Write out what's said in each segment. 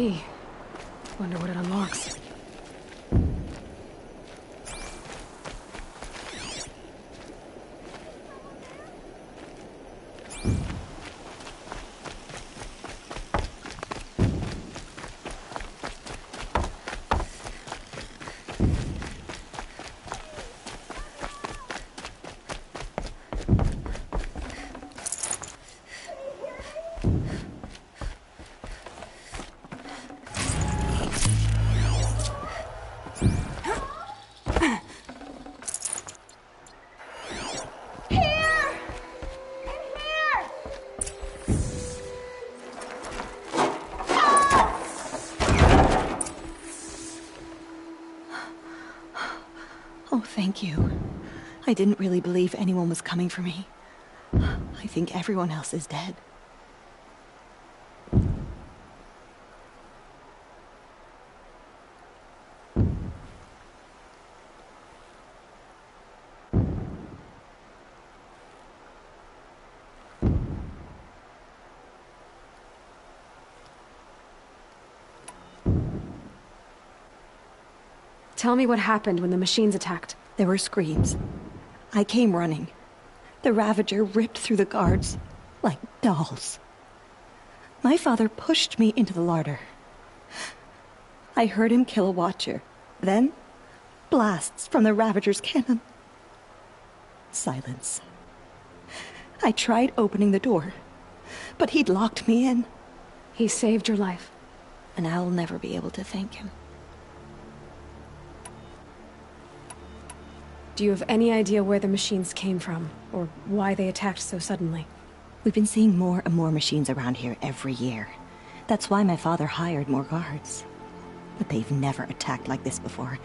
key. Wonder what it unlocks. Oh, thank you. I didn't really believe anyone was coming for me. I think everyone else is dead. Tell me what happened when the machines attacked. There were screams. I came running. The Ravager ripped through the guards like dolls. My father pushed me into the larder. I heard him kill a watcher. Then, blasts from the Ravager's cannon. Silence. I tried opening the door, but he'd locked me in. He saved your life. And I'll never be able to thank him. Do you have any idea where the machines came from, or why they attacked so suddenly? We've been seeing more and more machines around here every year. That's why my father hired more guards. But they've never attacked like this before.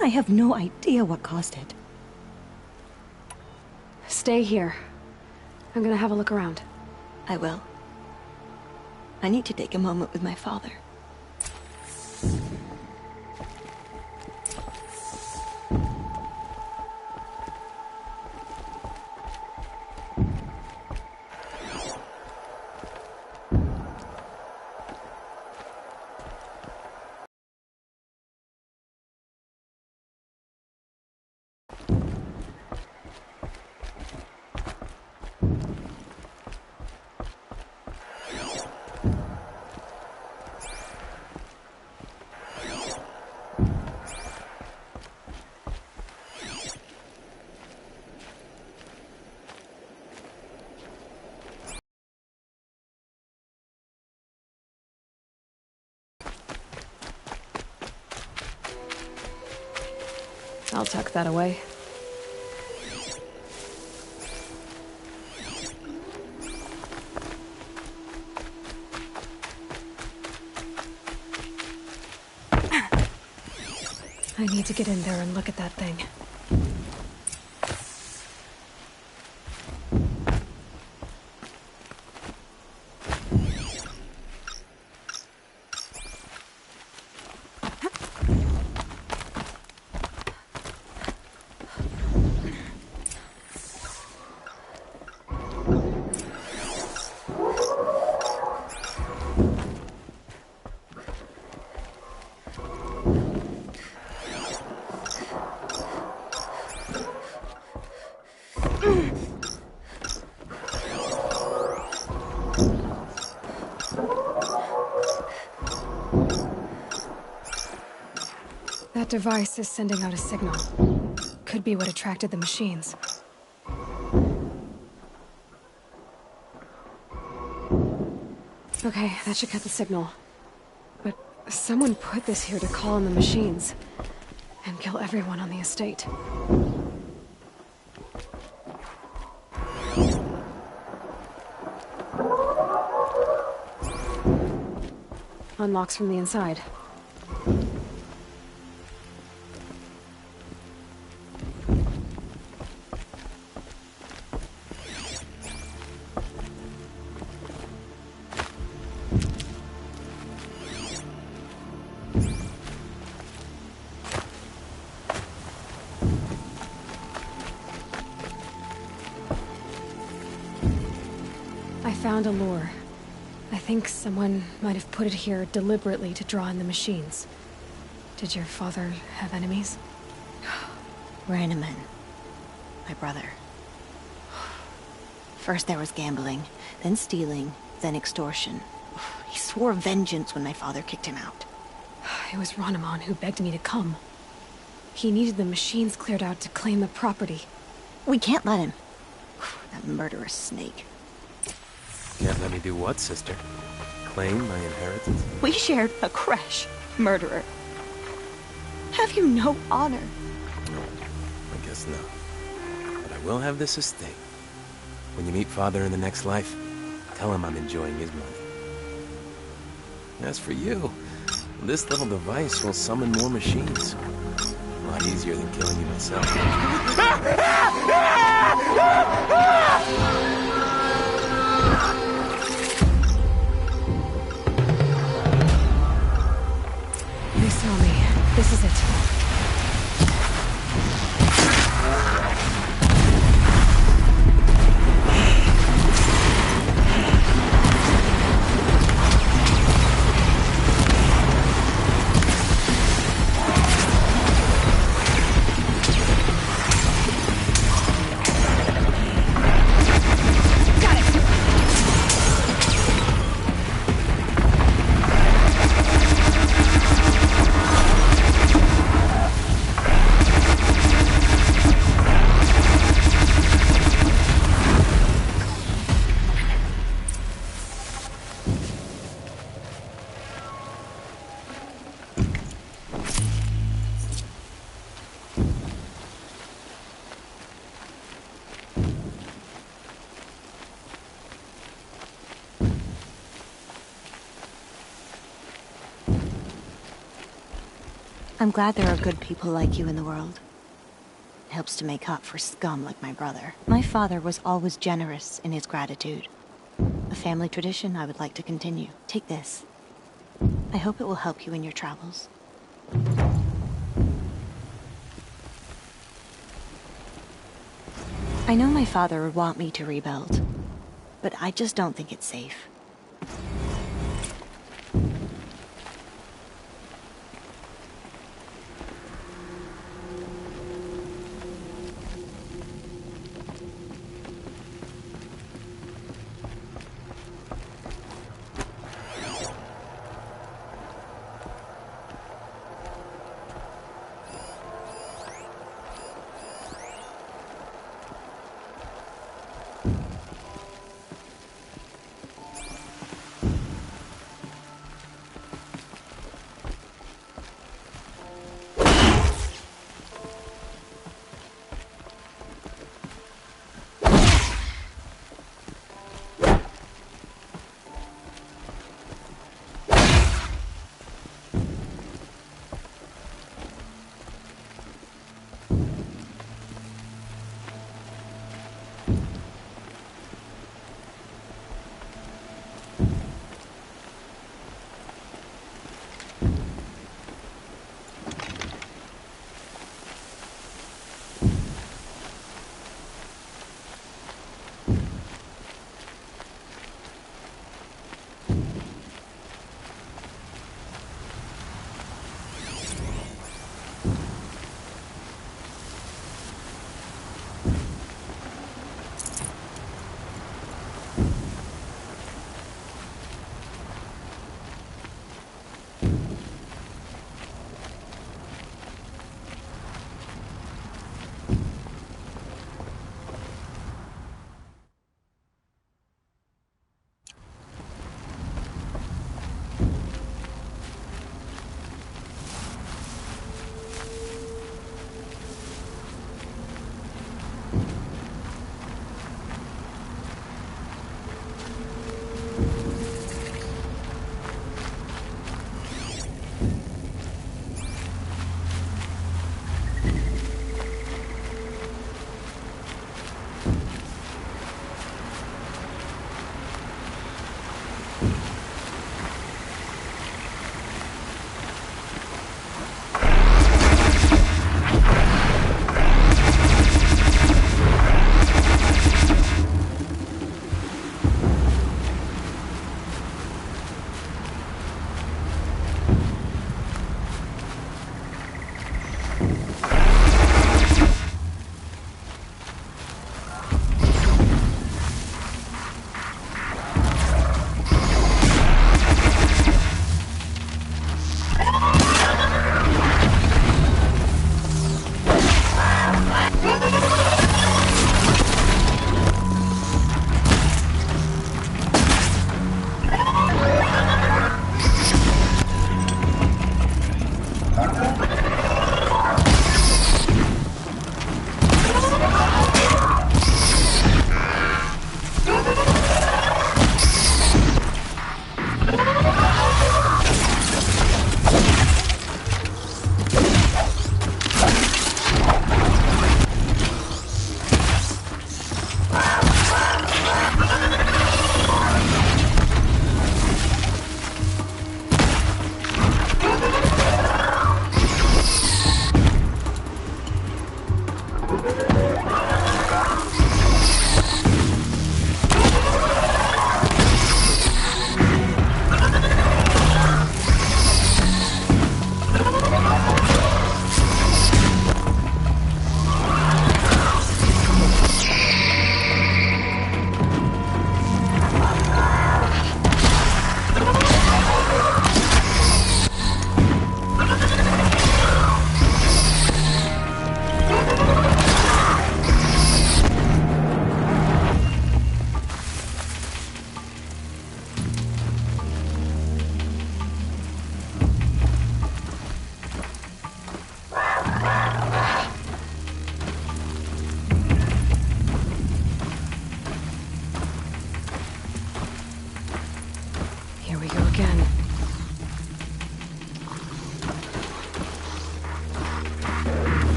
I have no idea what caused it. Stay here. I'm gonna have a look around. I will. I need to take a moment with my father. I'll tuck that away. I need to get in there and look at that thing. That device is sending out a signal. Could be what attracted the machines. Okay, that should cut the signal. But someone put this here to call on the machines and kill everyone on the estate. Unlocks from the inside. I found a lure. I think someone might have put it here deliberately to draw in the machines. Did your father have enemies? Rainaman. My brother. First there was gambling, then stealing, then extortion. He swore vengeance when my father kicked him out. It was Ranamon who begged me to come. He needed the machines cleared out to claim the property. We can't let him. That murderous snake. Can't let me do what, sister? Claim my inheritance? We shared a crash, murderer. Have you no honor? No, I guess not. But I will have this estate. When you meet Father in the next life, tell him I'm enjoying his money. As for you, this little device will summon more machines. A lot easier than killing you myself. They saw me. This is it. I'm glad there are good people like you in the world. It helps to make up for scum like my brother. My father was always generous in his gratitude. A family tradition I would like to continue. Take this. I hope it will help you in your travels. I know my father would want me to rebuild, but I just don't think it's safe.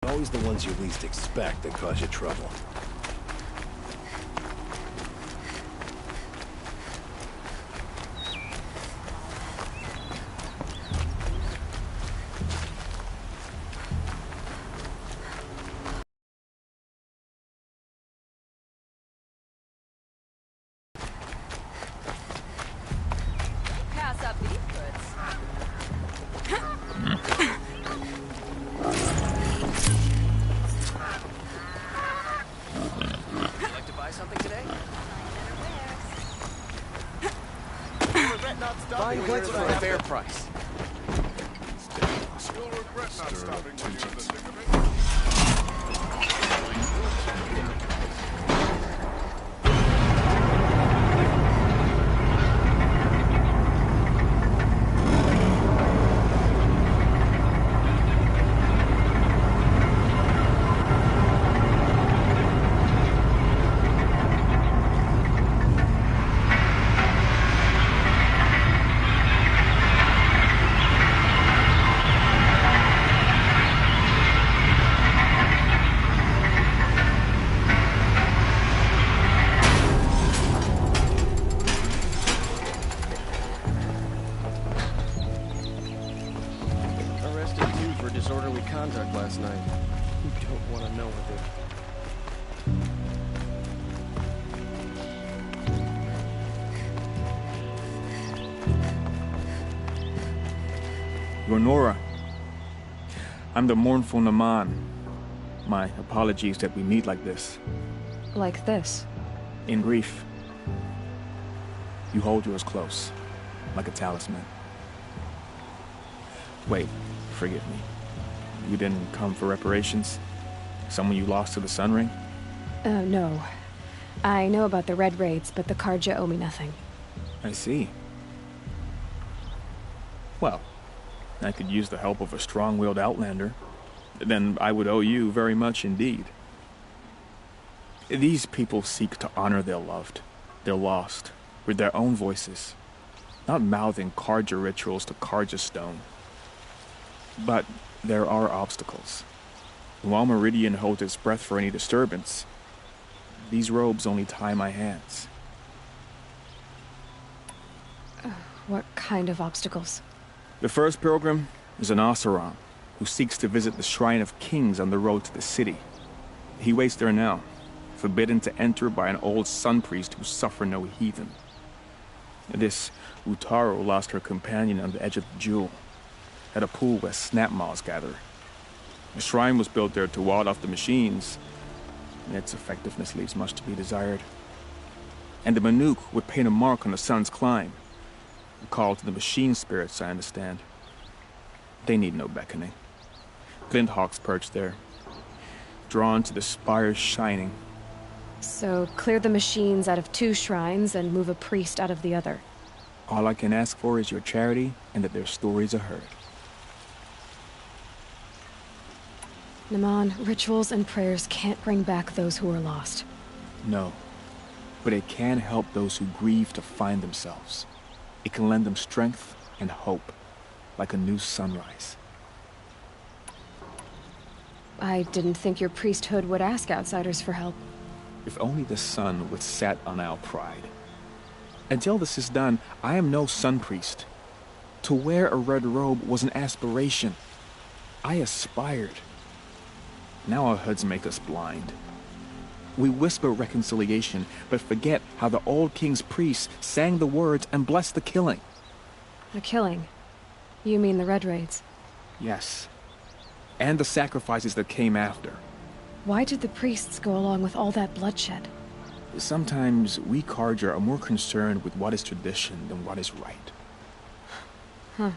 Always the ones you least expect that cause you trouble. Pass up these goods. Would you like to buy something today? Buying goods for a fair price. You'll regret not stopping when you're in the thick of it. Arrested two for disorderly conduct last night. You don't want to know what they... You're Nora. I'm the mournful Naman. My apologies that we meet like this. Like this. In grief. You hold yours close, like a talisman. Wait, forgive me. You didn't come for reparations? Someone you lost to the Sun Ring? No. I know about the Red Raids, but the Carja owe me nothing. I see. Well, I could use the help of a strong-willed outlander. Then I would owe you very much indeed. These people seek to honor their loved, their lost, with their own voices, not mouthing Carja rituals to Carja stone. But there are obstacles. While Meridian holds its breath for any disturbance, these robes only tie my hands. What kind of obstacles? The first pilgrim is an Oseram, who seeks to visit the Shrine of Kings on the road to the city. He waits there now, forbidden to enter by an old sun priest who suffer no heathen. This Utaru lost her companion on the edge of the Jewel, at a pool where snap moths gather. The shrine was built there to ward off the machines, and its effectiveness leaves much to be desired. And the Manuk would paint a mark on the sun's climb, a call to the machine spirits, I understand. They need no beckoning. Glinthawks perch there, drawn to the spire's shining. So, clear the machines out of 2 shrines and move a priest out of the other. All I can ask for is your charity and that their stories are heard. Naman, rituals and prayers can't bring back those who are lost. No, but it can help those who grieve to find themselves. It can lend them strength and hope, like a new sunrise. I didn't think your priesthood would ask outsiders for help. If only the sun would set on our pride. Until this is done, I am no sun priest. To wear a red robe was an aspiration. I aspired. Now our hoods make us blind. We whisper reconciliation, but forget how the old king's priests sang the words and blessed the killing. The killing? You mean the Red Raids? Yes. And the sacrifices that came after. Why did the priests go along with all that bloodshed? Sometimes we Carja are more concerned with what is tradition than what is right. Huh.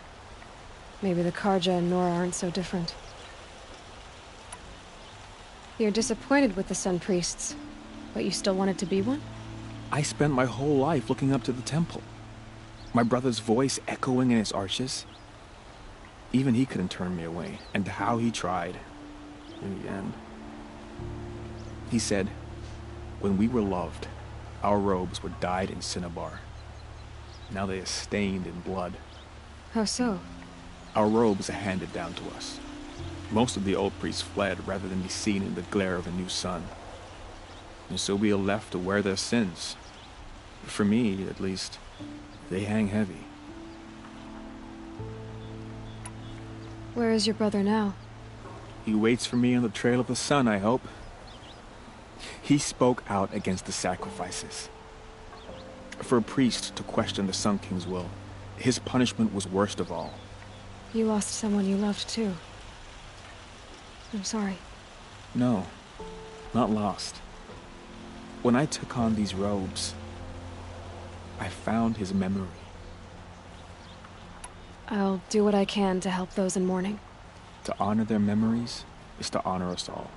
Maybe the Carja and Nora aren't so different. You're disappointed with the Sun Priests, but you still wanted to be one? I spent my whole life looking up to the temple. My brother's voice echoing in its arches. Even he couldn't turn me away, and how he tried. In the end. He said, when we were loved, our robes were dyed in cinnabar. Now they are stained in blood. How so? Our robes are handed down to us. Most of the old priests fled rather than be seen in the glare of a new sun. And so we are left to wear their sins. For me, at least, they hang heavy. Where is your brother now? He waits for me on the trail of the sun, I hope. He spoke out against the sacrifices. For a priest to question the Sun King's will, his punishment was worst of all. You lost someone you loved too. I'm sorry. No, not lost. When I took on these robes, I found his memory. I'll do what I can to help those in mourning. To honor their memories is to honor us all.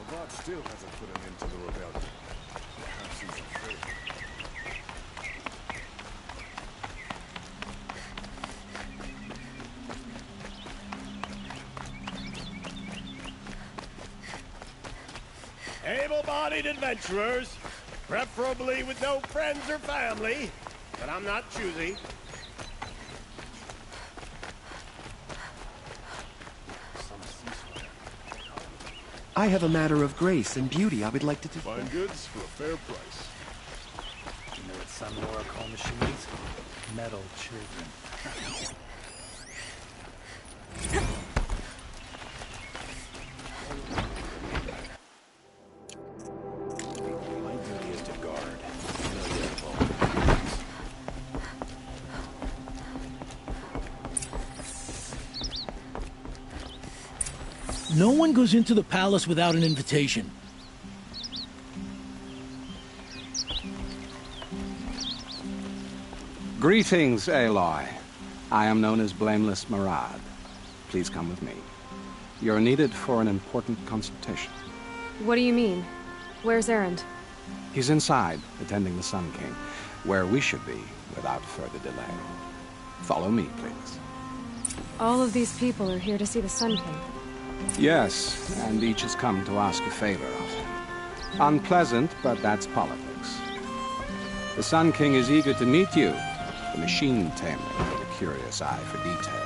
Avad still hasn't put an end to the rebellion. Perhaps he's afraid. Able-bodied adventurers, preferably with no friends or family, but I'm not choosy. I have a matter of grace and beauty I would like to do. Fine goods for a fair price. You know what some Nora call machines? Metal children. My duty is to guard. No one goes into the palace without an invitation. Greetings, Aloy. I am known as Blameless Marad. Please come with me. You're needed for an important consultation. What do you mean? Where's Erend? He's inside, attending the Sun King, where we should be without further delay. Follow me, please. All of these people are here to see the Sun King. Yes, and each has come to ask a favor of him. Unpleasant, but that's politics. The Sun King is eager to meet you, the machine tamer with a curious eye for detail.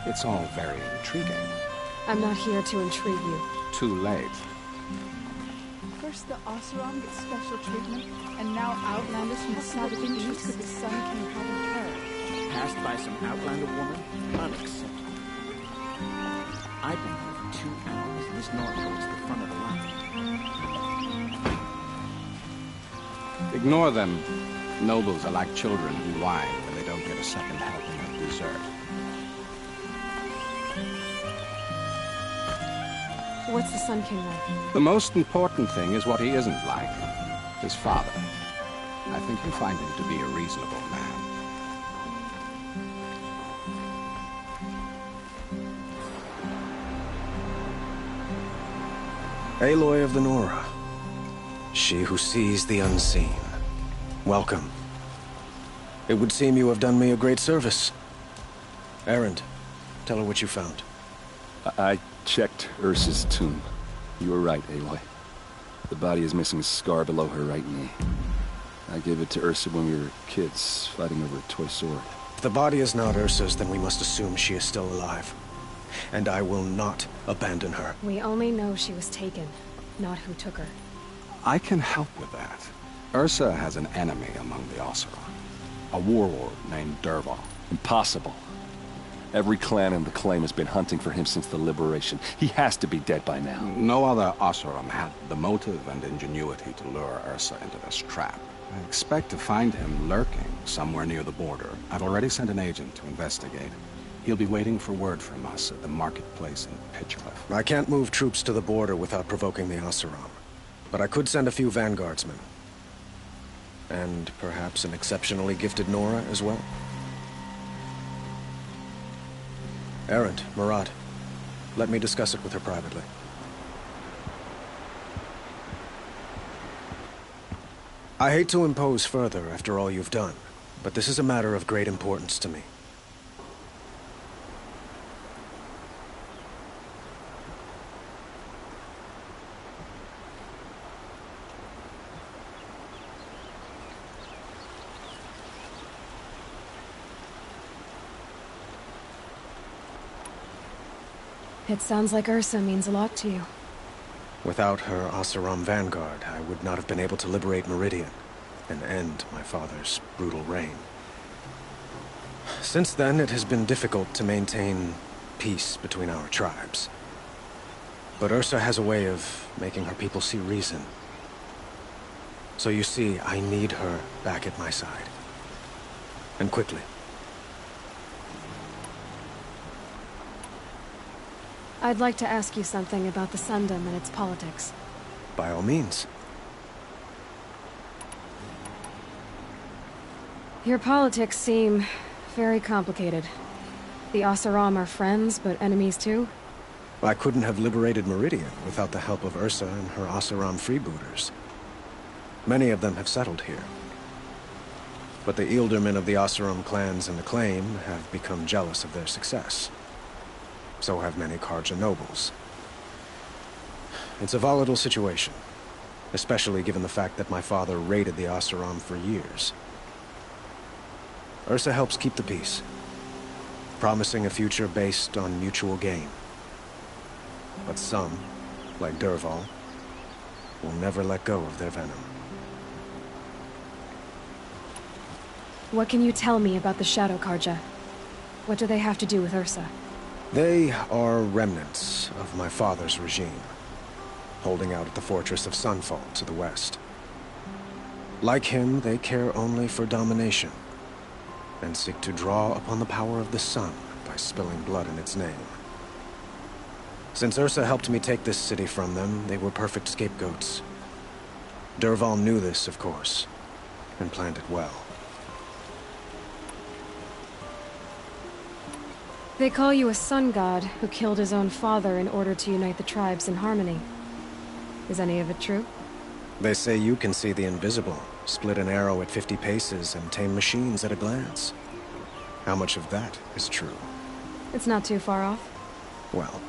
It's all very intriguing. I'm not here to intrigue you. Too late. First the Oseram gets special treatment, and now Outlanders from the South Indies could the Sun King have an error. Passed by some Outlander woman? Unacceptable. I've been here for 2 hours, and this Northwood's the front of the line. Ignore them. Nobles are like children who whine when they don't get a second helping of dessert. What's the Sun King like? The most important thing is what he isn't like. His father. I think you'll find him to be a reasonable man. Aloy of the Nora. She who sees the unseen. Welcome. It would seem you have done me a great service. Erend, tell her what you found. I checked Ursa's tomb. You were right, Aloy. The body is missing a scar below her right knee. I gave it to Ursa when we were kids, fighting over a toy sword. If the body is not Ursa's, then we must assume she is still alive. And I will not abandon her. We only know she was taken, not who took her. I can help with that. Ursa has an enemy among the Oseram. A warlord named Dervahl. Impossible. Every clan in the claim has been hunting for him since the liberation. He has to be dead by now. No other Oseram had the motive and ingenuity to lure Ursa into this trap. I expect to find him lurking somewhere near the border. I've already sent an agent to investigate. He'll be waiting for word from us at the marketplace in Pitchcliff. I can't move troops to the border without provoking the Oseram. But I could send a few vanguardsmen. And perhaps an exceptionally gifted Nora as well. Erend, Marad, let me discuss it with her privately. I hate to impose further after all you've done, but this is a matter of great importance to me. It sounds like Ursa means a lot to you. Without her Oseram vanguard, I would not have been able to liberate Meridian and end my father's brutal reign. Since then, it has been difficult to maintain peace between our tribes. But Ursa has a way of making her people see reason. So you see, I need her back at my side. And quickly. I'd like to ask you something about the Sundom and its politics. By all means. Your politics seem very complicated. The Oseram are friends, but enemies too? I couldn't have liberated Meridian without the help of Ursa and her Oseram freebooters. Many of them have settled here. But the Ealdormen of the Oseram clans and Acclaim have become jealous of their success. So have many Carja nobles. It's a volatile situation, especially given the fact that my father raided the Oseram for years. Ursa helps keep the peace, promising a future based on mutual gain. But some, like Dervahl, will never let go of their venom. What can you tell me about the Shadow Carja? What do they have to do with Ursa? They are remnants of my father's regime, holding out at the fortress of Sunfall to the west. Like him, they care only for domination, and seek to draw upon the power of the sun by spilling blood in its name. Since Ursa helped me take this city from them, they were perfect scapegoats. Dervahl knew this, of course, and planned it well. They call you a sun god who killed his own father in order to unite the tribes in harmony. Is any of it true? They say you can see the invisible, split an arrow at 50 paces, and tame machines at a glance. How much of that is true? It's not too far off. Well,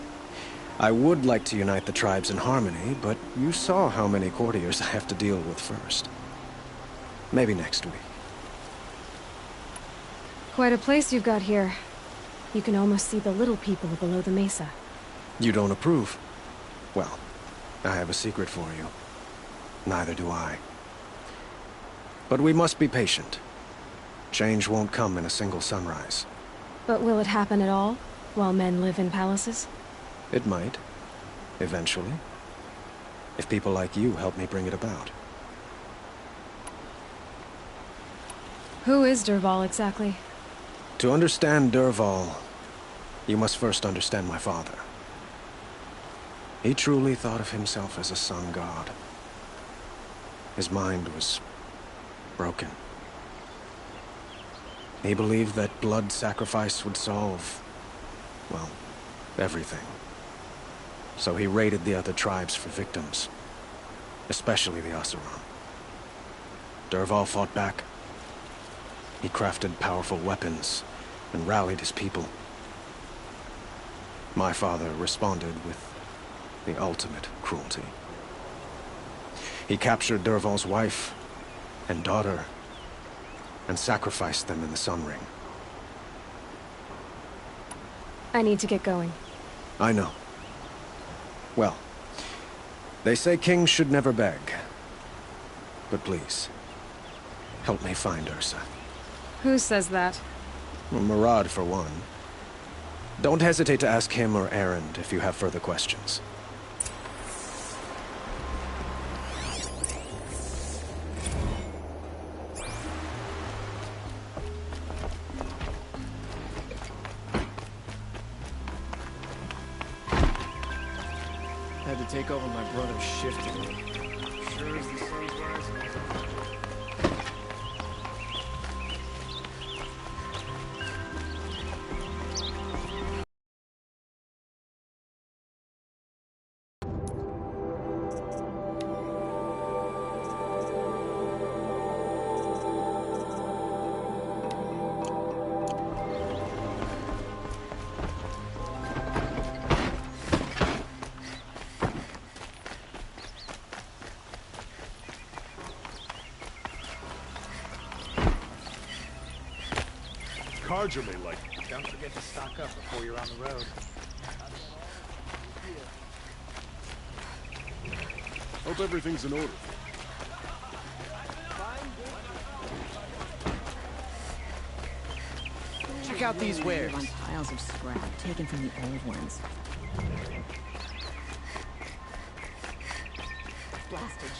I would like to unite the tribes in harmony, but you saw how many courtiers I have to deal with first. Maybe next week. Quite a place you've got here. You can almost see the little people below the mesa. You don't approve? Well, I have a secret for you. Neither do I. But we must be patient. Change won't come in a single sunrise. But will it happen at all, while men live in palaces? It might. Eventually. If people like you help me bring it about. Who is Dervahl exactly? To understand Dervahl, you must first understand my father. He truly thought of himself as a sun god. His mind was broken. He believed that blood sacrifice would solve, well, everything. So he raided the other tribes for victims, especially the Oseram. Dervahl fought back. He crafted powerful weapons and rallied his people. My father responded with the ultimate cruelty. He captured Dervahl's wife and daughter and sacrificed them in the Sun Ring. I need to get going. I know. Well, they say kings should never beg. But please, help me find Ursa. Who says that? Well, Murad, for one. Don't hesitate to ask him or Erend if you have further questions. Had to take over my brother's shift today. Sure as the sun's rising. Carja may like. Don't forget to stock up before you're on the road. Hope everything's in order. Check out these wares. On piles of scrap taken from the old ones. Blasted.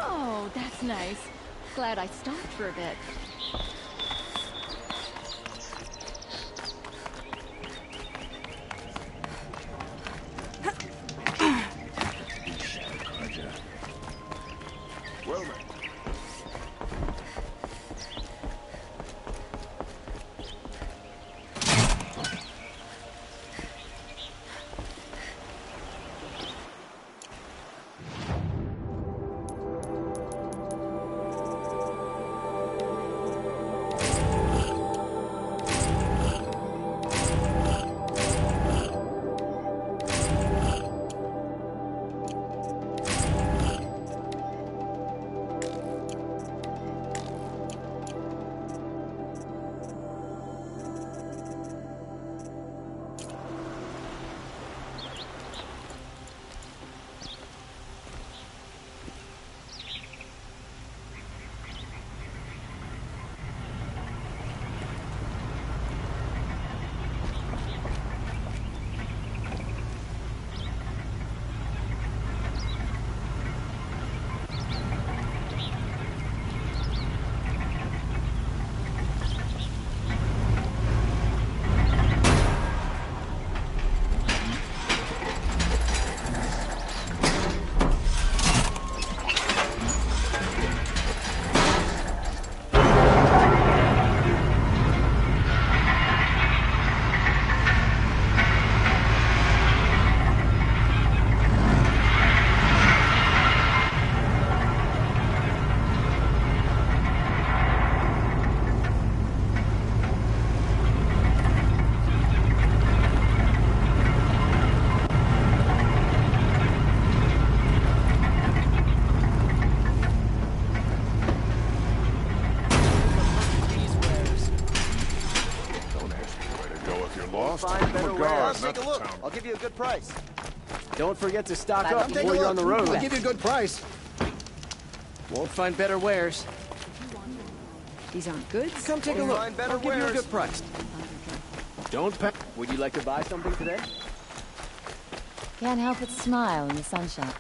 Oh, that's nice. Glad I stopped for a bit. Well, then. Find better wares. Take a look. I'll give you a good price. Don't forget to stock up before you're on the road. I'll give you a good price. Won't find better wares. These aren't goods. Come take a look. Find better I'll give you a wares. good price. Don't pay. Would you like to buy something today? Can't help but smile in the sunshine.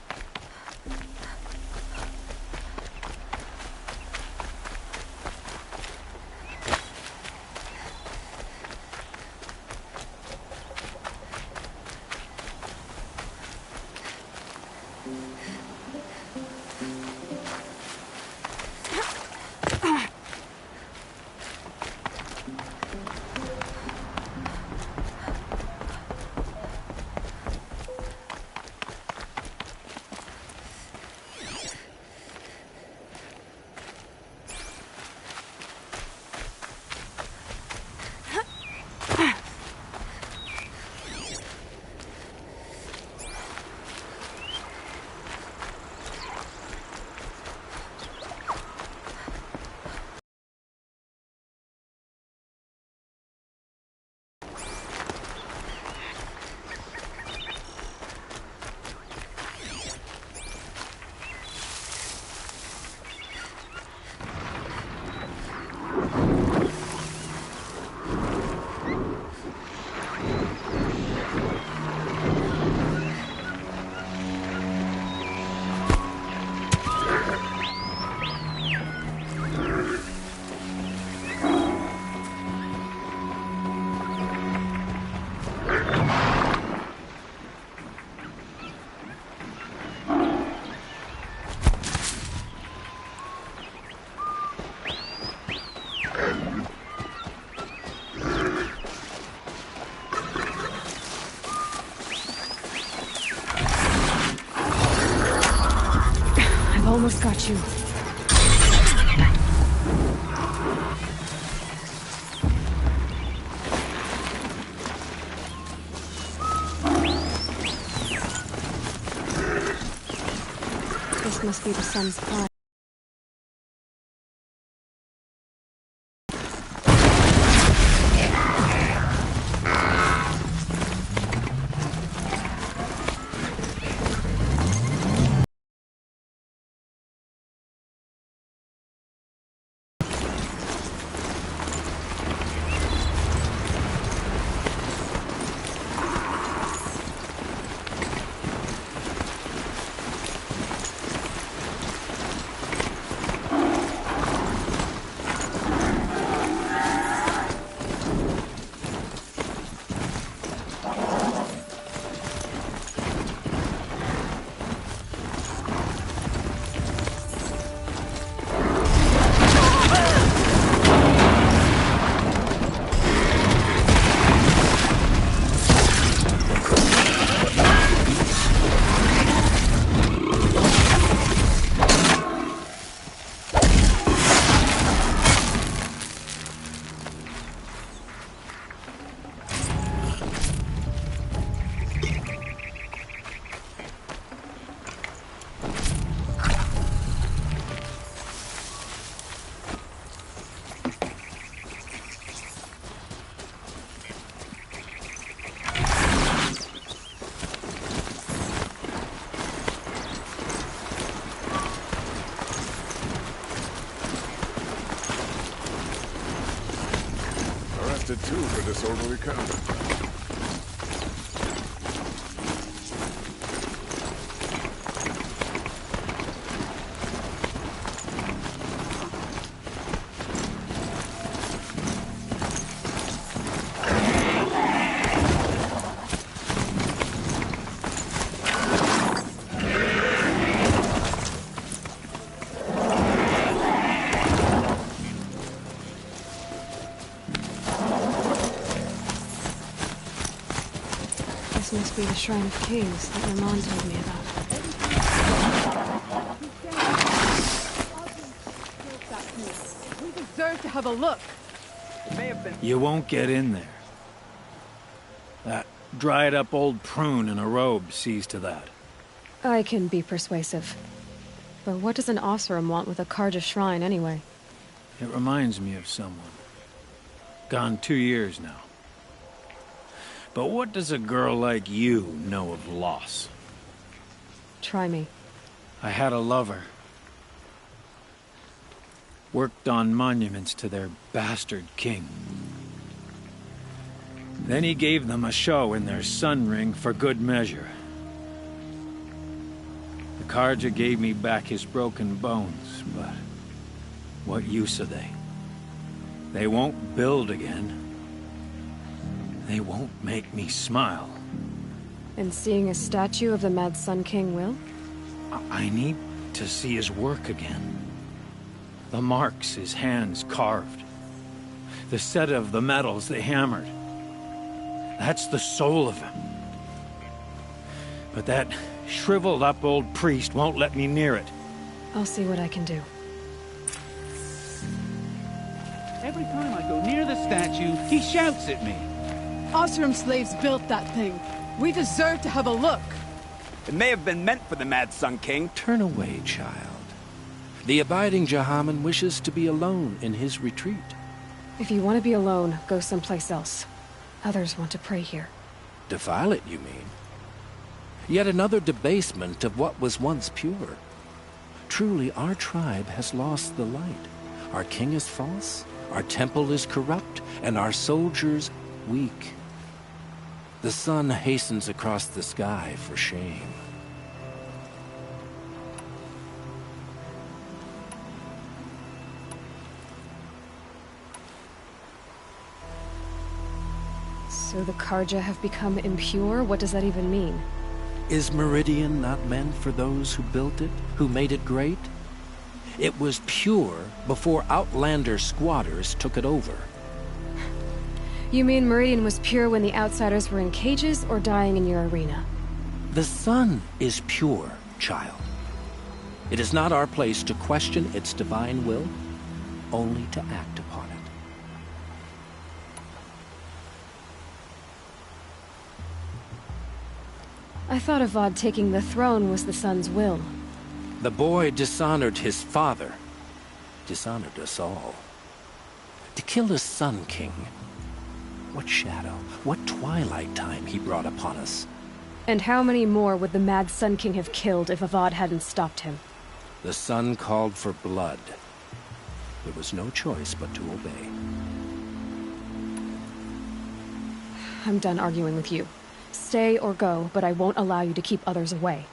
Almost got you. This must be the sun's pride. Arrested too for disorderly conduct. This must be the Shrine of Kings that my mom told me about. We deserve to have a look. You won't get in there. That dried-up old prune in a robe sees to that. I can be persuasive. But what does an Oseram want with a Carja shrine, anyway? It reminds me of someone. Gone 2 years now. But what does a girl like you know of loss? Try me. I had a lover. Worked on monuments to their bastard king. Then he gave them a show in their sun ring for good measure. The Carja gave me back his broken bones, but what use are they? They won't build again. They won't make me smile. And seeing a statue of the Mad Sun King will? I need to see his work again. The marks his hands carved. The set of the metals they hammered. That's the soul of him. But that shriveled up old priest won't let me near it. I'll see what I can do. Every time I go near the statue, he shouts at me. Oseram slaves built that thing. We deserve to have a look. It may have been meant for the Mad Sun King. Turn away, child. The abiding Jahaman wishes to be alone in his retreat. If you want to be alone, go someplace else. Others want to pray here. Defile it, you mean? Yet another debasement of what was once pure. Truly, our tribe has lost the light. Our king is false, our temple is corrupt, and our soldiers weak. The sun hastens across the sky for shame. So the Carja have become impure? What does that even mean? Is Meridian not meant for those who built it, who made it great? It was pure before outlander squatters took it over. You mean Meridian was pure when the outsiders were in cages or dying in your arena? The sun is pure, child. It is not our place to question its divine will, only to act upon it. I thought Avad taking the throne was the sun's will. The boy dishonored his father, dishonored us all. To kill a Sun King, what shadow, what twilight time he brought upon us. And how many more would the mad Sun King have killed if Avad hadn't stopped him? The sun called for blood. There was no choice but to obey. I'm done arguing with you. Stay or go, but I won't allow you to keep others away.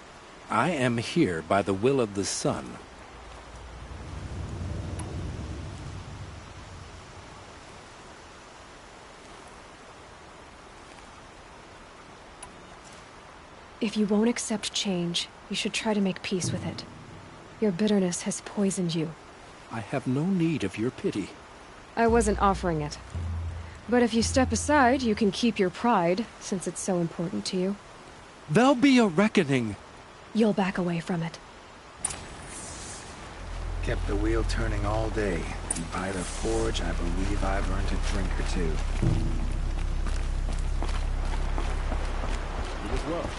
I am here by the will of the sun. If you won't accept change, you should try to make peace with it. Your bitterness has poisoned you. I have no need of your pity. I wasn't offering it. But if you step aside, you can keep your pride, since it's so important to you. There'll be a reckoning. You'll back away from it. Kept the wheel turning all day. And by the forge, I believe I've earned a drink or two. You as well.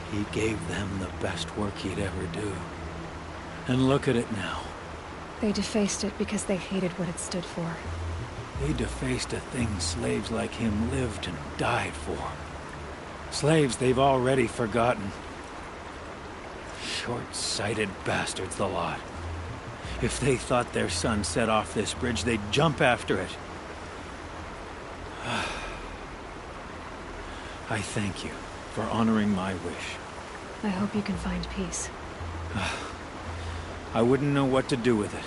He gave them the best work he'd ever do. And look at it now. They defaced it because they hated what it stood for. They defaced a thing slaves like him lived and died for. Slaves they've already forgotten. Short-sighted bastards, the lot. If they thought their son set off this bridge, they'd jump after it. I thank you for honoring my wish. I hope you can find peace. I wouldn't know what to do with it,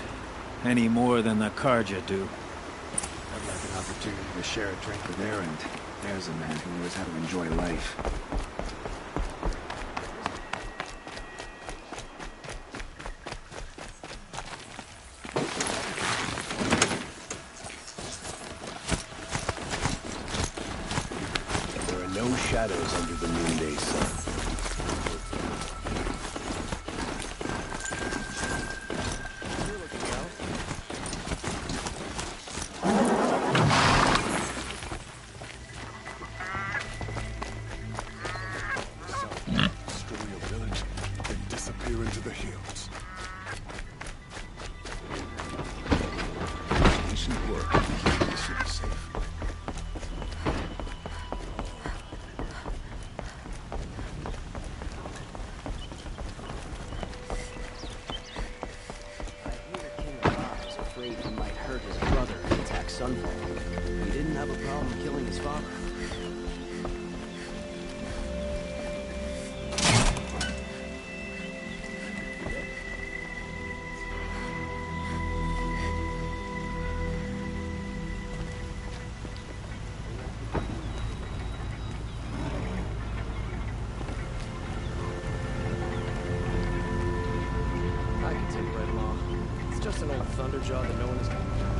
any more than the Carja do. I'd like an opportunity to share a drink with Erend. There's a man who knows how to enjoy life. There are no shadows under the noonday sun. Into the hills. Decent work. Keep the city safe. I hear King Avad was afraid he might hurt his brother and attack Sunfall. He didn't have a problem killing his father. I can take right along. It's just an old thunderjaw that no one is coming to.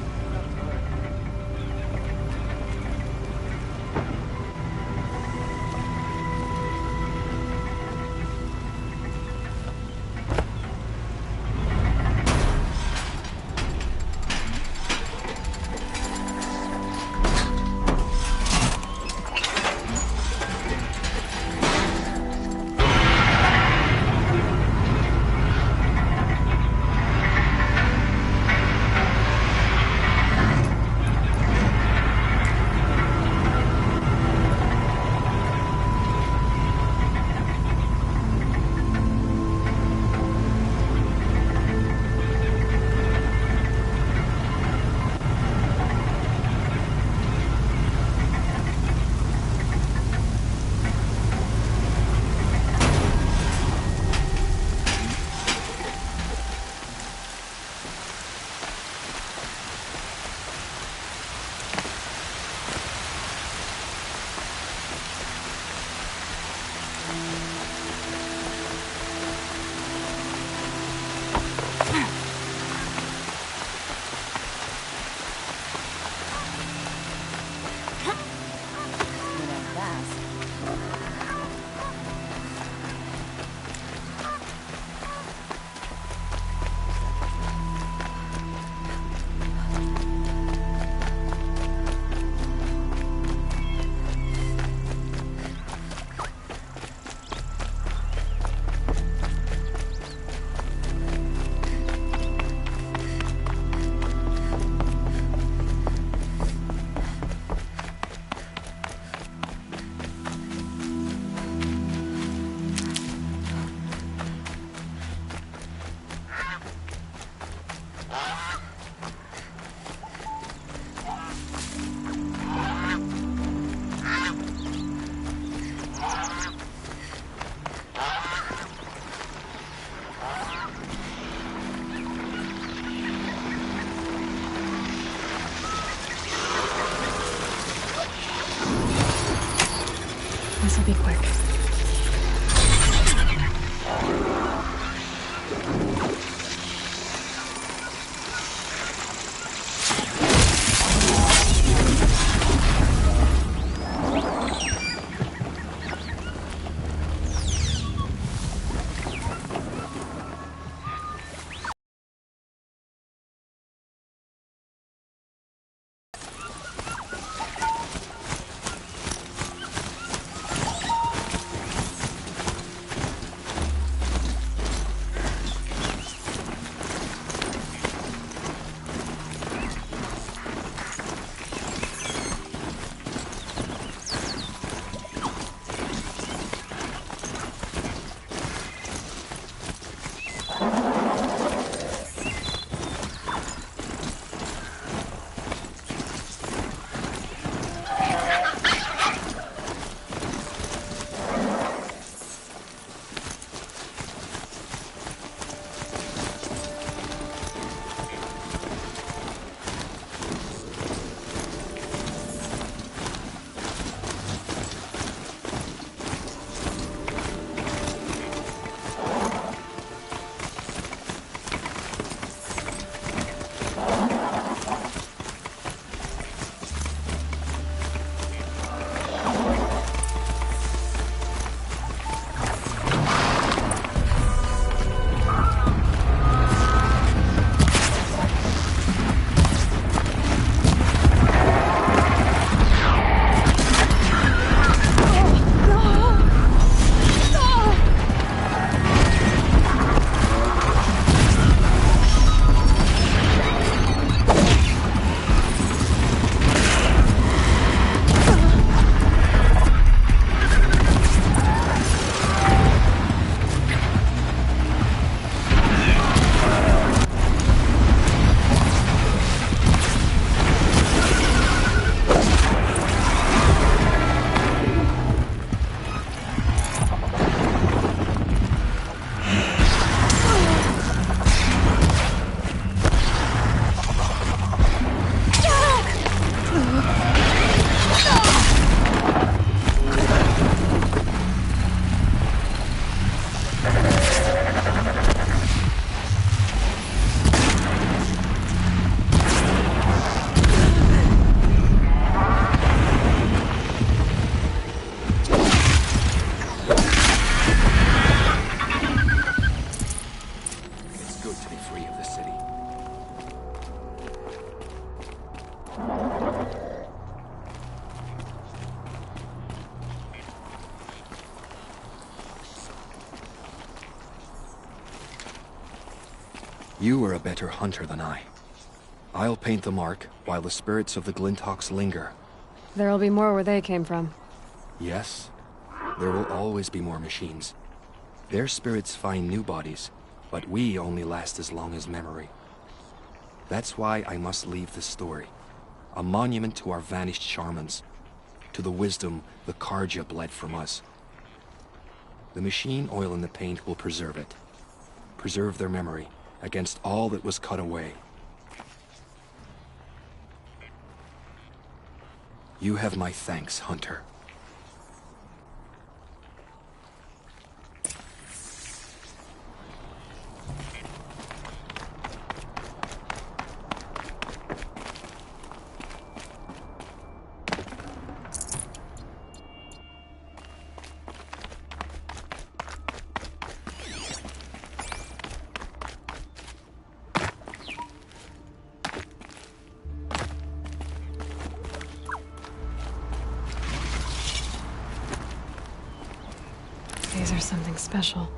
good to be free of the city. You are a better hunter than I. I'll paint the mark while the spirits of the Glinthawks linger. There'll be more where they came from. Yes, there will always be more machines. Their spirits find new bodies, but we only last as long as memory. That's why I must leave this story. A monument to our vanished shamans, to the wisdom the Carja bled from us. The machine oil in the paint will preserve it. Preserve their memory against all that was cut away. You have my thanks, Hunter. These are something special.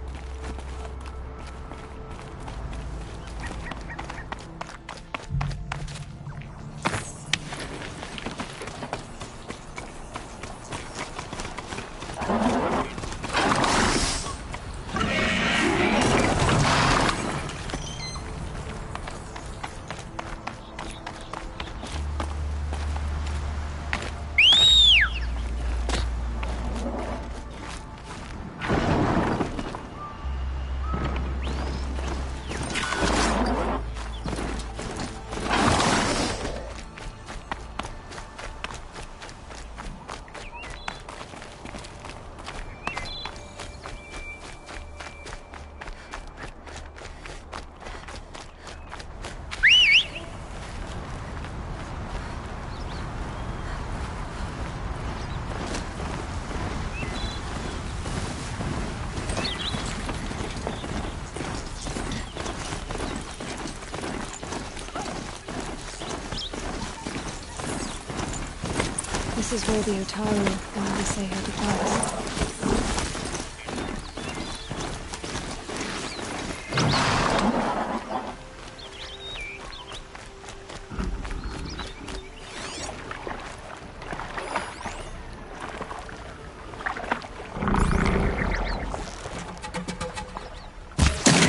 This is where the Otaru and Odyssey had to pass.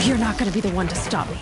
You're not gonna be the one to stop me.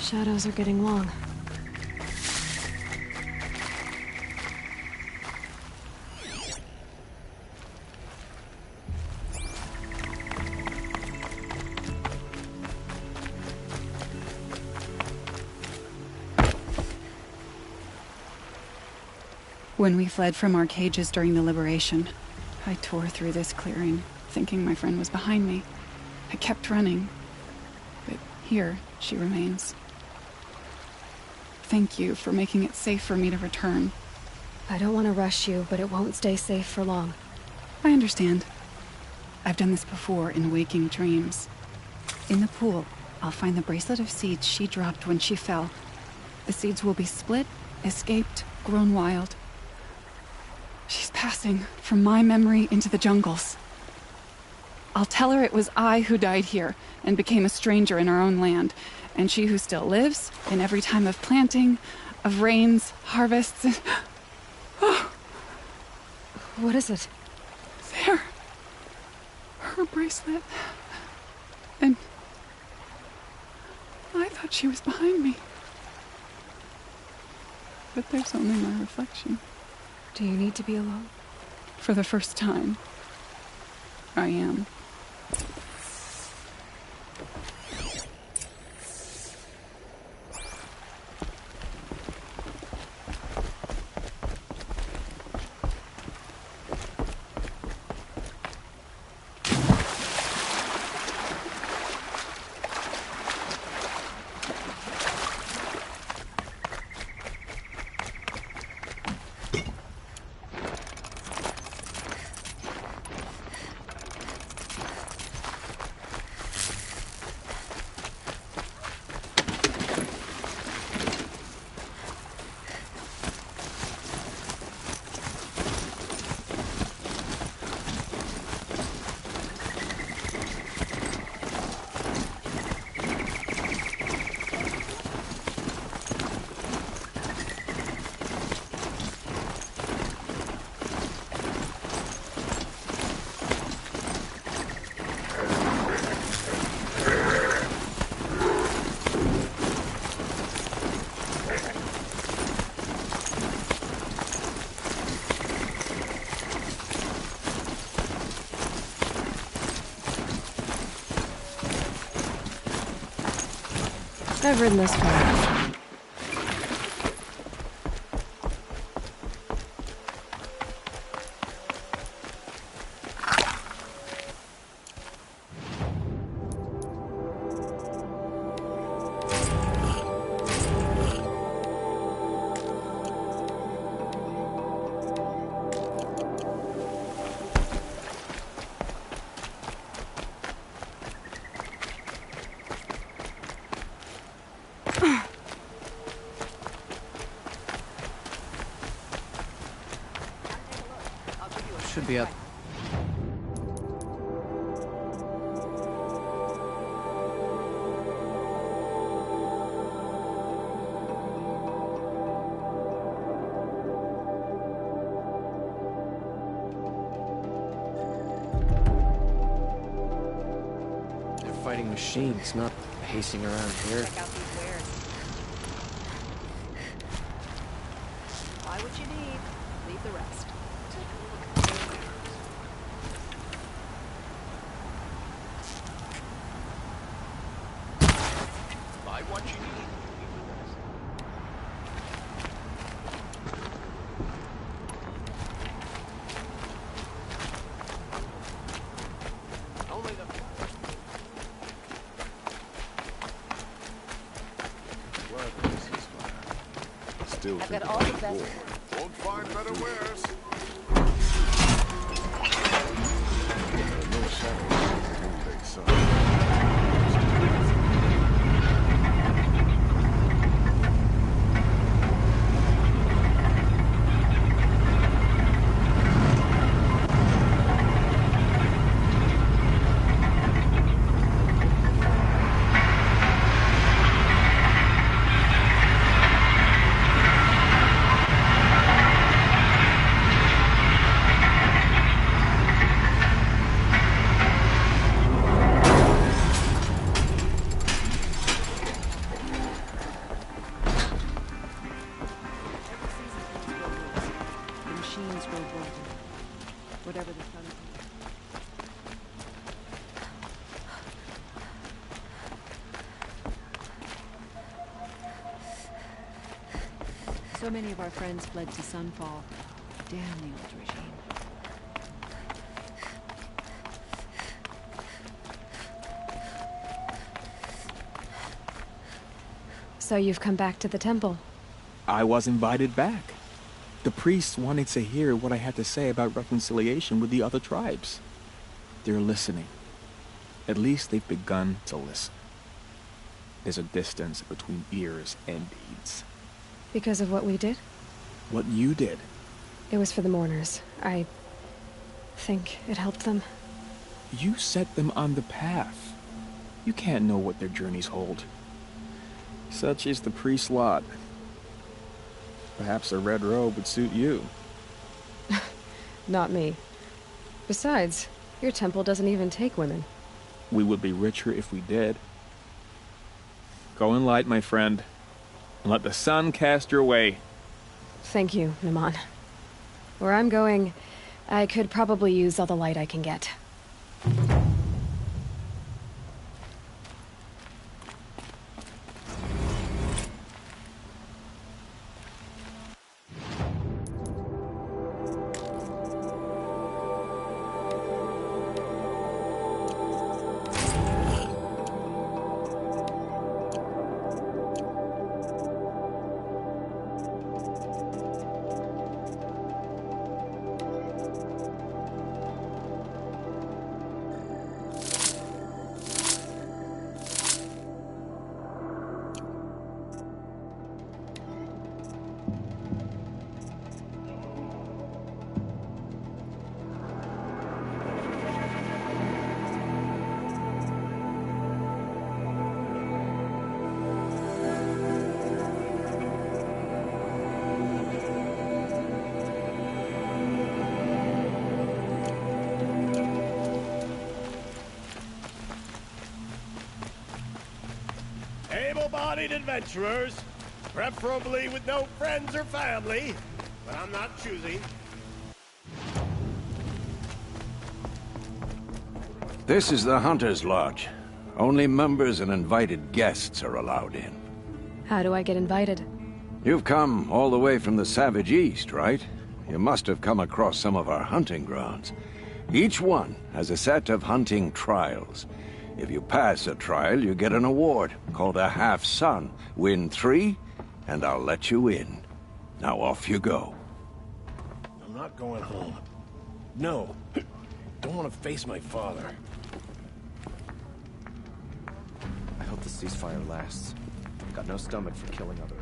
Shadows are getting long. When we fled from our cages during the liberation, I tore through this clearing, thinking my friend was behind me. I kept running, but here she remains. Thank you for making it safe for me to return. I don't want to rush you, but it won't stay safe for long. I understand. I've done this before in waking dreams. In the pool, I'll find the bracelet of seeds she dropped when she fell. The seeds will be split, escaped, grown wild. She's passing from my memory into the jungles. I'll tell her it was I who died here and became a stranger in our own land, and she who still lives in every time of planting, of rains, harvests, and... Oh. What is it? There. Her bracelet. And... I thought she was behind me. But there's only my reflection. Do you need to be alone? For the first time, I am. I've ridden this far. Should be up. They're fighting machines, not pacing around here. Check out these wares. Buy what you need. Leave the rest. Buy what you need. Only the Still I've think got all about the best. war. Won't find better wares. There are no shadows in the noonday sun. So many of our friends fled to Sunfall. Damn the old regime. So you've come back to the temple? I was invited back. The priests wanted to hear what I had to say about reconciliation with the other tribes. They're listening. At least they've begun to listen. There's a distance between ears and deeds. Because of what we did? What you did. It was for the mourners. I think it helped them. You set them on the path. You can't know what their journeys hold. Such is the priest's lot. Perhaps a red robe would suit you. Not me. Besides, your temple doesn't even take women. We would be richer if we did. Go in light, my friend, and let the sun cast your way. Thank you, Naman. Where I'm going, I could probably use all the light I can get. Able-bodied adventurers, preferably with no friends or family, but I'm not choosy. This is the Hunter's Lodge. Only members and invited guests are allowed in. How do I get invited? You've come all the way from the Savage East, right? You must have come across some of our hunting grounds. Each one has a set of hunting trials. If you pass a trial, you get an award called a half-sun. Win 3, and I'll let you in. Now off you go. I'm not going home. No. Don't want to face my father. I hope the ceasefire lasts. Got no stomach for killing other.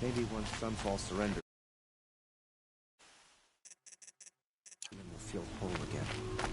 Maybe once Sunfall surrenders, we'll feel whole again.